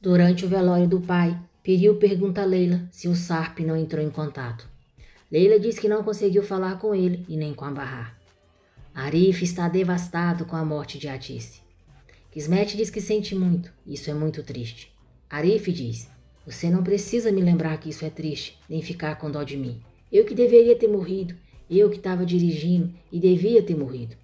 Durante o velório do pai, Piriu pergunta a Leila se o Sarp não entrou em contato. Leila diz que não conseguiu falar com ele e nem com a Bahar. Arif está devastado com a morte de Atice. Kismet diz que sente muito, isso é muito triste. Arif diz, você não precisa me lembrar que isso é triste, nem ficar com dó de mim. Eu que deveria ter morrido, eu que estava dirigindo e devia ter morrido.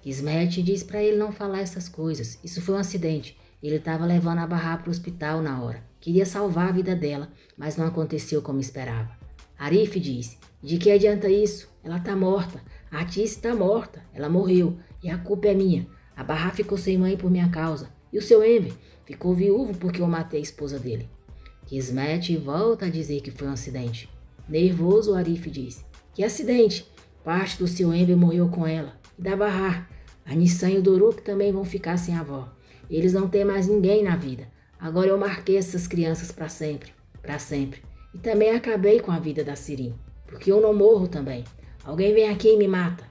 Kismet diz para ele não falar essas coisas, isso foi um acidente. Ele estava levando a Bahar para o hospital na hora. Queria salvar a vida dela, mas não aconteceu como esperava. Arif diz, de que adianta isso? Ela está morta. A Atice está morta. Ela morreu. E a culpa é minha. A Bahar ficou sem mãe por minha causa. E o seu Enver ficou viúvo porque eu matei a esposa dele. Kismet volta a dizer que foi um acidente. Nervoso, Arif diz, que acidente? Parte do seu Enver morreu com ela. E da Bahar. A Nissan e o Doruk também vão ficar sem avó. Eles não têm mais ninguém na vida. Agora eu marquei essas crianças para sempre. Para sempre. E também acabei com a vida da Sirin. Porque eu não morro também. Alguém vem aqui e me mata.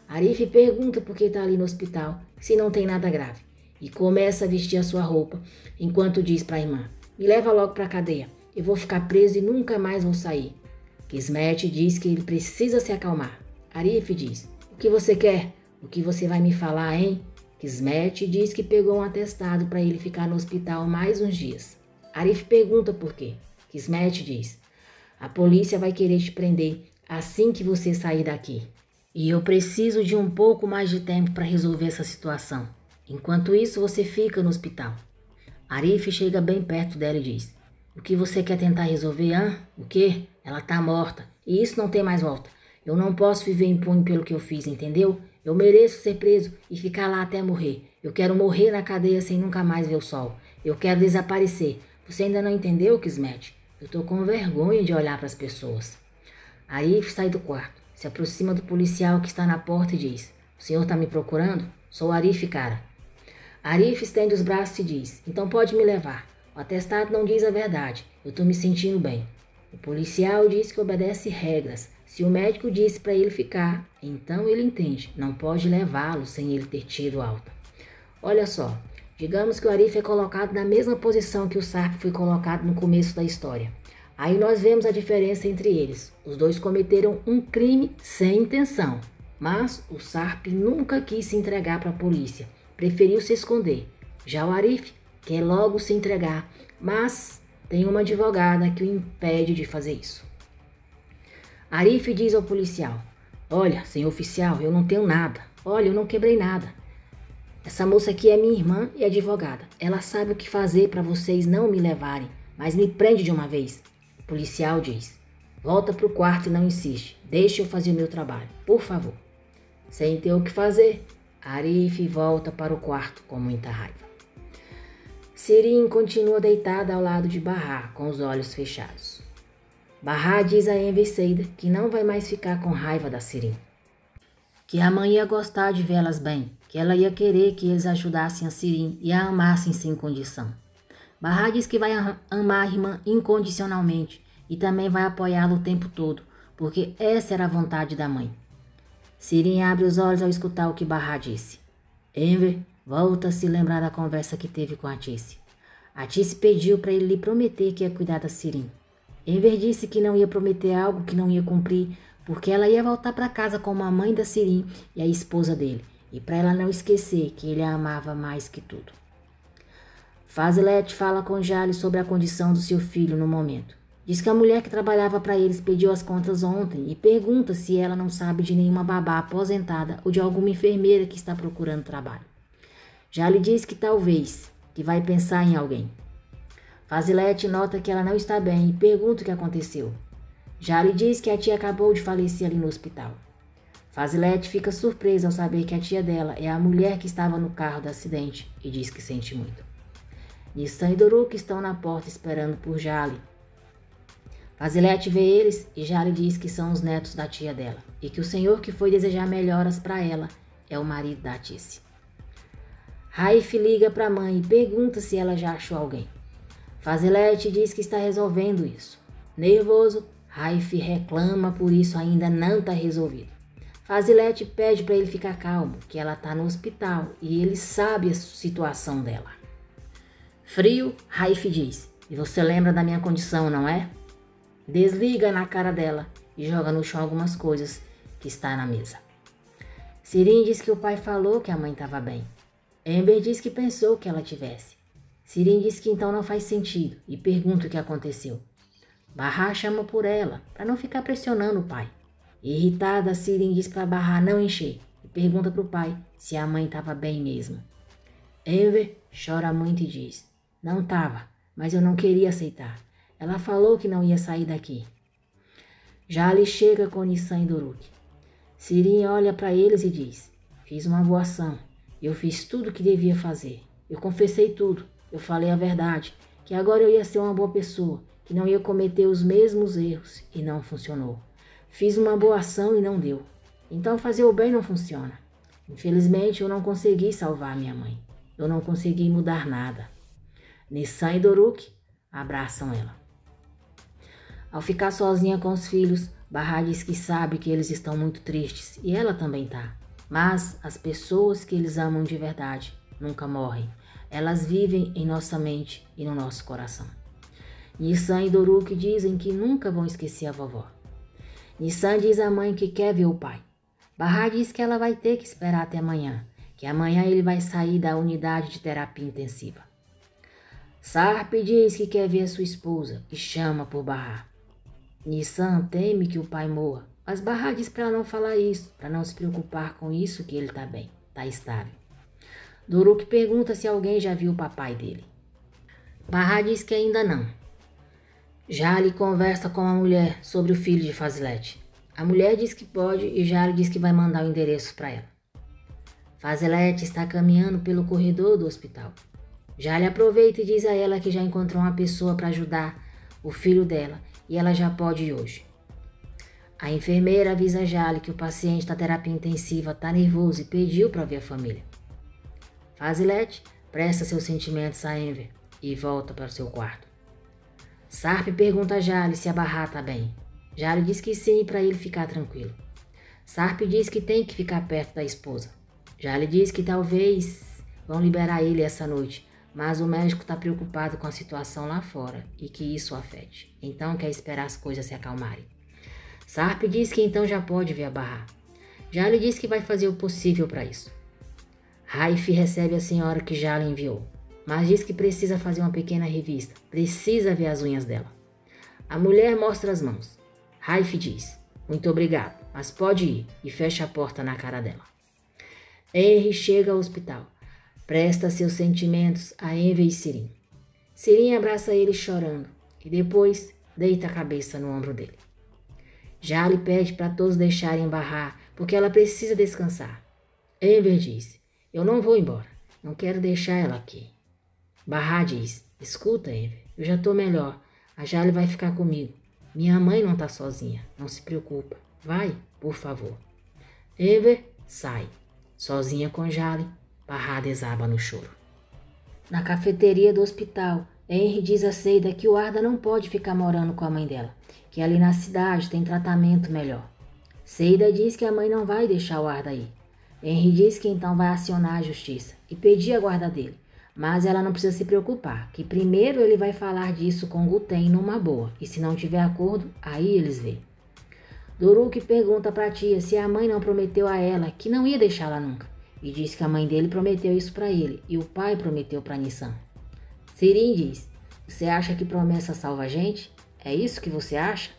Arif pergunta por que está ali no hospital, se não tem nada grave. E começa a vestir a sua roupa, enquanto diz para a irmã, me leva logo para a cadeia. Eu vou ficar preso e nunca mais vou sair. Kismet diz que ele precisa se acalmar. Arif diz, o que você quer? O que você vai me falar, hein? Kismet diz que pegou um atestado para ele ficar no hospital mais uns dias. Arif pergunta por quê. Kismet diz, a polícia vai querer te prender assim que você sair daqui. E eu preciso de um pouco mais de tempo para resolver essa situação. Enquanto isso, você fica no hospital. Arif chega bem perto dela e diz, o que você quer tentar resolver, hã? O quê? Ela tá morta. E isso não tem mais volta. Eu não posso viver impune pelo que eu fiz, entendeu? Eu mereço ser preso e ficar lá até morrer. Eu quero morrer na cadeia sem nunca mais ver o sol. Eu quero desaparecer. Você ainda não entendeu, Kismet? Eu tô com vergonha de olhar para as pessoas. Arif sai do quarto, se aproxima do policial que está na porta e diz, o senhor tá me procurando? Sou Arif, cara. Arif estende os braços e diz, então pode me levar. O atestado não diz a verdade. Eu tô me sentindo bem. O policial diz que obedece regras. Se o médico disse para ele ficar, então ele entende. Não pode levá-lo sem ele ter tido alta. Olha só, digamos que o Arif é colocado na mesma posição que o Sarp foi colocado no começo da história. Aí nós vemos a diferença entre eles. Os dois cometeram um crime sem intenção. Mas o Sarp nunca quis se entregar para a polícia. Preferiu se esconder. Já o Arif quer logo se entregar, mas tem uma advogada que o impede de fazer isso. Arif diz ao policial, olha, senhor oficial, eu não tenho nada. Olha, eu não quebrei nada. Essa moça aqui é minha irmã e advogada. Ela sabe o que fazer para vocês não me levarem, mas me prende de uma vez. O policial diz, volta para o quarto e não insiste. Deixe eu fazer o meu trabalho, por favor. Sem ter o que fazer, Arif volta para o quarto com muita raiva. Sirin continua deitada ao lado de Bahar, com os olhos fechados. Bahar diz a Enver Seida que não vai mais ficar com raiva da Sirin. Que a mãe ia gostar de vê-las bem, que ela ia querer que eles ajudassem a Sirin e a amassem sem condição. Bahar diz que vai amar a irmã incondicionalmente e também vai apoiá-la o tempo todo, porque essa era a vontade da mãe. Sirin abre os olhos ao escutar o que Bahar disse. Enver volta a se lembrar da conversa que teve com Atice. Atice pediu para ele lhe prometer que ia cuidar da Sirin. Enver disse que não ia prometer algo que não ia cumprir, porque ela ia voltar para casa como a mãe da Sirin e a esposa dele, e para ela não esquecer que ele a amava mais que tudo. Fazilet fala com Jale sobre a condição do seu filho no momento. Diz que a mulher que trabalhava para eles pediu as contas ontem e pergunta se ela não sabe de nenhuma babá aposentada ou de alguma enfermeira que está procurando trabalho. Jale diz que talvez, que vai pensar em alguém. Fazilet nota que ela não está bem e pergunta o que aconteceu. Jale diz que a tia acabou de falecer ali no hospital. Fazilet fica surpresa ao saber que a tia dela é a mulher que estava no carro do acidente e diz que sente muito. Nissan e Doruk estão na porta esperando por Jale. Fazilet vê eles e Jale diz que são os netos da tia dela e que o senhor que foi desejar melhoras para ela é o marido da Atice. Raif liga para a mãe e pergunta se ela já achou alguém. Fazilet diz que está resolvendo isso. Nervoso, Raif reclama por isso ainda não está resolvido. Fazilet pede para ele ficar calmo, que ela está no hospital e ele sabe a situação dela. Frio, Raif diz: e você lembra da minha condição, não é? Desliga na cara dela e joga no chão algumas coisas que está na mesa. Sirin diz que o pai falou que a mãe estava bem. Amber diz que pensou que ela tivesse. Sirin diz que então não faz sentido e pergunta o que aconteceu. Bahá chama por ela, para não ficar pressionando o pai. Irritada, Sirin diz para Bahá não encher e pergunta para o pai se a mãe estava bem mesmo. Amber chora muito e diz: não estava, mas eu não queria aceitar. Ela falou que não ia sair daqui. Jali chega com Nissan e Doruk. Sirin olha para eles e diz: fiz uma boa ação. Eu fiz tudo o que devia fazer. Eu confessei tudo. Eu falei a verdade. Que agora eu ia ser uma boa pessoa. Que não ia cometer os mesmos erros. E não funcionou. Fiz uma boa ação e não deu. Então fazer o bem não funciona. Infelizmente eu não consegui salvar minha mãe. Eu não consegui mudar nada. Nissan e Doruk abraçam ela. Ao ficar sozinha com os filhos, Bahá diz que sabe que eles estão muito tristes e ela também tá. Mas as pessoas que eles amam de verdade nunca morrem. Elas vivem em nossa mente e no nosso coração. Nissan e Doruk dizem que nunca vão esquecer a vovó. Nissan diz à mãe que quer ver o pai. Bahá diz que ela vai ter que esperar até amanhã, que amanhã ele vai sair da unidade de terapia intensiva. Sarp diz que quer ver a sua esposa e chama por Bahá. Nissan teme que o pai morra, mas Bahá diz para ela não falar isso, para não se preocupar com isso, que ele está bem, está estável. Doruk pergunta se alguém já viu o papai dele. Bahá diz que ainda não. Jali conversa com a mulher sobre o filho de Fazilet. A mulher diz que pode e Jali diz que vai mandar o endereço para ela. Fazilet está caminhando pelo corredor do hospital. Jali aproveita e diz a ela que já encontrou uma pessoa para ajudar o filho dela e ela já pode ir hoje. A enfermeira avisa Jali que o paciente da terapia intensiva está nervoso e pediu para ver a família. Fazilet presta seus sentimentos a Enver e volta para o seu quarto. Sarp pergunta a Jali se a Bahá está bem. Jali diz que sim, para ele ficar tranquilo. Sarp diz que tem que ficar perto da esposa. Jali diz que talvez vão liberar ele essa noite, mas o médico está preocupado com a situação lá fora e que isso o afete. Então quer esperar as coisas se acalmarem. Sarp diz que então já pode ver a Bahá. Jali diz que vai fazer o possível para isso. Raif recebe a senhora que Jali enviou, mas diz que precisa fazer uma pequena revista. Precisa ver as unhas dela. A mulher mostra as mãos. Raif diz: muito obrigado, mas pode ir, e fecha a porta na cara dela. Henry chega ao hospital. Presta seus sentimentos a Enver e Sirin. Sirin abraça ele chorando e depois deita a cabeça no ombro dele. Jali pede para todos deixarem Bahá porque ela precisa descansar. Enver diz: eu não vou embora, não quero deixar ela aqui. Bahá diz: escuta, Enver, eu já estou melhor, a Jali vai ficar comigo. Minha mãe não está sozinha, não se preocupa. Vai, por favor. Enver sai. Sozinha com Jali, Bahá desaba no choro. Na cafeteria do hospital, Henry diz a Seida que o Arda não pode ficar morando com a mãe dela, que ali na cidade tem tratamento melhor. Seida diz que a mãe não vai deixar o Arda ir. Henry diz que então vai acionar a justiça e pedir a guarda dele, mas ela não precisa se preocupar, que primeiro ele vai falar disso com Guten numa boa, e se não tiver acordo, aí eles vê. Doruk pergunta para a tia se a mãe não prometeu a ela que não ia deixá-la nunca, e diz que a mãe dele prometeu isso para ele e o pai prometeu para Nissan. Sirin diz: você acha que promessa salva a gente? É isso que você acha?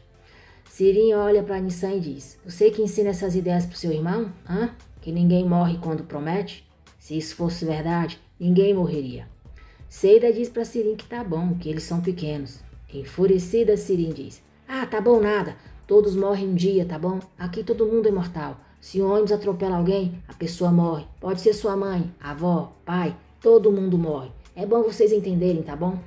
Sirin olha para Nissan e diz: você que ensina essas ideias pro seu irmão? Hã? Que ninguém morre quando promete? Se isso fosse verdade, ninguém morreria. Seida diz para Sirin que tá bom, que eles são pequenos. Enfurecida, Sirin diz: ah, tá bom nada. Todos morrem um dia, tá bom? Aqui todo mundo é mortal. Se o ônibus atropela alguém, a pessoa morre. Pode ser sua mãe, avó, pai, todo mundo morre. É bom vocês entenderem, tá bom?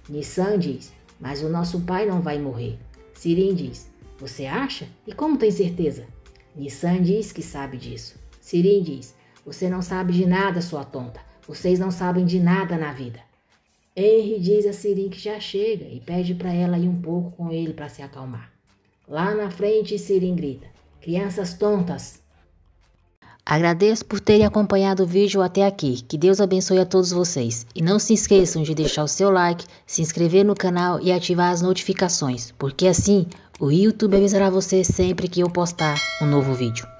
Nissan diz: mas o nosso pai não vai morrer. Sirin diz: você acha? E como tem certeza? Nissan diz que sabe disso. Sirin diz: você não sabe de nada, sua tonta. Vocês não sabem de nada na vida. Henry diz a Sirin que já chega e pede para ela ir um pouco com ele para se acalmar. Lá na frente, Sirin grita: crianças tontas! Agradeço por terem acompanhado o vídeo até aqui. Que Deus abençoe a todos vocês. E não se esqueçam de deixar o seu like, se inscrever no canal e ativar as notificações, porque assim o YouTube avisará você sempre que eu postar um novo vídeo.